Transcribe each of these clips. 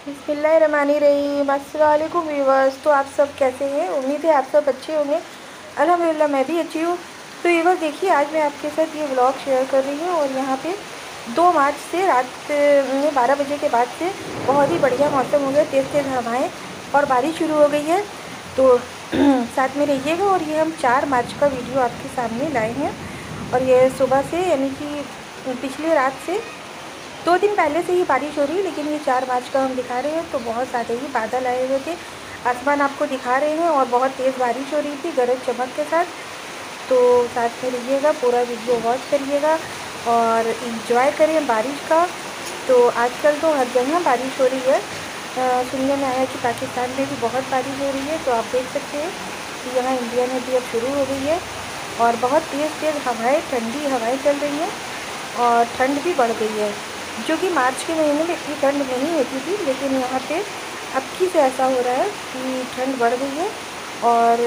बिस्मिल्लाहिर्रहमानिर्रहीम। अस्सलाम वालेकुम व्यूअर्स। तो आप सब कैसे हैं? उम्मीद है आप सब अच्छे होंगे। अल्हम्दुलिल्लाह मैं भी अच्छी हूँ। तो व्यूअर्स देखिए, आज मैं आपके साथ ये व्लॉग शेयर कर रही हूँ और यहाँ पे 2 मार्च से रात में 12 बजे के बाद से बहुत ही बढ़िया मौसम हो गया, तेज़ तेज़ हवाएँ और बारिश शुरू हो गई है। तो साथ में रहिएगा। और ये हम 4 मार्च का वीडियो आपके सामने लाए हैं और ये सुबह से यानी कि पिछली रात से 2 दिन पहले से ही बारिश हो रही है, लेकिन ये 4 मार्च का हम दिखा रहे हैं। तो बहुत ज़्यादा ही बादल आए हुए थे, आसमान आपको दिखा रहे हैं और बहुत तेज़ बारिश हो रही थी गरज चमक के साथ। तो साथ में रहिएगा, पूरा वीडियो वॉच करिएगा और इन्जॉय करें बारिश का। तो आजकल तो हर जगह बारिश हो रही है। सुनने में आया कि पाकिस्तान में भी बहुत बारिश हो रही है। तो आप देख सकते हैं कि यहाँ इंडिया में भी अब शुरू हो गई है और बहुत तेज़ तेज़ हवाएँ, ठंडी हवाएँ चल रही हैं और ठंड भी बढ़ गई है, जो कि मार्च के महीने में इतनी ठंड नहीं होती थी। लेकिन यहाँ पे अब की से ऐसा हो रहा है कि ठंड बढ़ गई है। और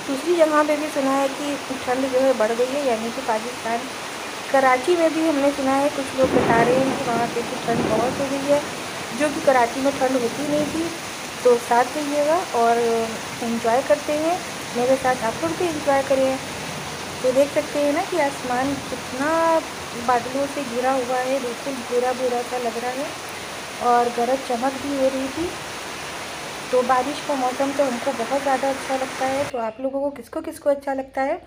दूसरी जगह पे भी सुना है कि ठंड जो है बढ़ गई है, यानी कि पाकिस्तान कराची में भी हमने सुना है, कुछ लोग बता रहे हैं कि वहाँ पे भी ठंड बहुत हो गई है, जो कि कराची में ठंड होती नहीं थी। तो साथ रहिएगा और एंजॉय करते हैं मेरे साथ, आप लोग भी एंजॉय करें। तो देख सकते हैं ना कि आसमान कितना बादलों से घिरा हुआ है, बिल्कुल भूरा भूरा सा लग रहा है और गरज चमक भी हो रही थी। तो बारिश का मौसम तो हमको बहुत ज़्यादा अच्छा लगता है। तो आप लोगों को किसको किसको अच्छा लगता है?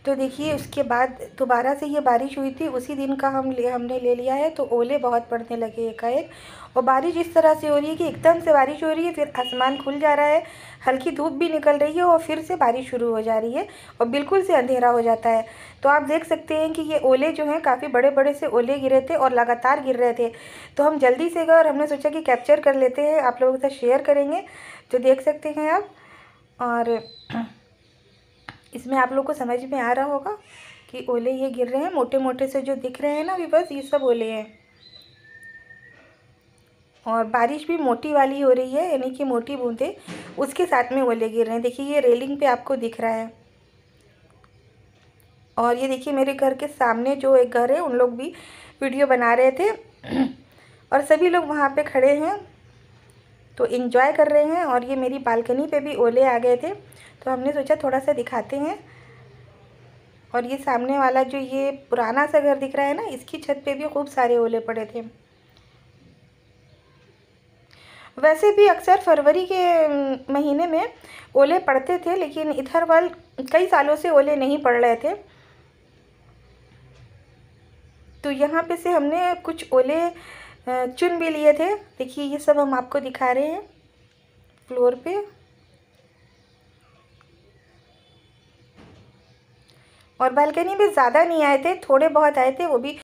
तो देखिए, उसके बाद दोबारा से ये बारिश हुई थी, उसी दिन का हमने ले लिया है। तो ओले बहुत पड़ने लगे एकाएक और बारिश इस तरह से हो रही है कि एकदम से बारिश हो रही है, फिर आसमान खुल जा रहा है, हल्की धूप भी निकल रही है और फिर से बारिश शुरू हो जा रही है और बिल्कुल से अंधेरा हो जाता है। तो आप देख सकते हैं कि ये ओले जो हैं, काफ़ी बड़े बड़े से ओले गिरे थे और लगातार गिर रहे थे। तो हम जल्दी से गए और हमने सोचा कि कैप्चर कर लेते हैं, आप लोगों के साथ शेयर करेंगे। तो देख सकते हैं आप, और इसमें आप लोग को समझ में आ रहा होगा कि ओले ये गिर रहे हैं, मोटे मोटे से जो दिख रहे हैं ना, अभी बस ये सब ओले हैं। और बारिश भी मोटी वाली हो रही है, यानी कि मोटी बूंदे उसके साथ में ओले गिर रहे हैं। देखिए, ये रेलिंग पे आपको दिख रहा है। और ये देखिए, मेरे घर के सामने जो एक घर है, उन लोग भी वीडियो बना रहे थे और सभी लोग वहाँ पे खड़े हैं तो एंजॉय कर रहे हैं। और ये मेरी बालकनी पे भी ओले आ गए थे, तो हमने सोचा थोड़ा सा दिखाते हैं। और ये सामने वाला जो ये पुराना सा घर दिख रहा है ना, इसकी छत पे भी खूब सारे ओले पड़े थे। वैसे भी अक्सर फरवरी के महीने में ओले पड़ते थे, लेकिन इधर वाल कई सालों से ओले नहीं पड़ रहे थे। तो यहाँ पे से हमने कुछ ओले चुन भी लिए थे। देखिए, ये सब हम आपको दिखा रहे हैं फ्लोर पे। और बालकनी में ज़्यादा नहीं आए थे, थोड़े बहुत आए थे, वो भी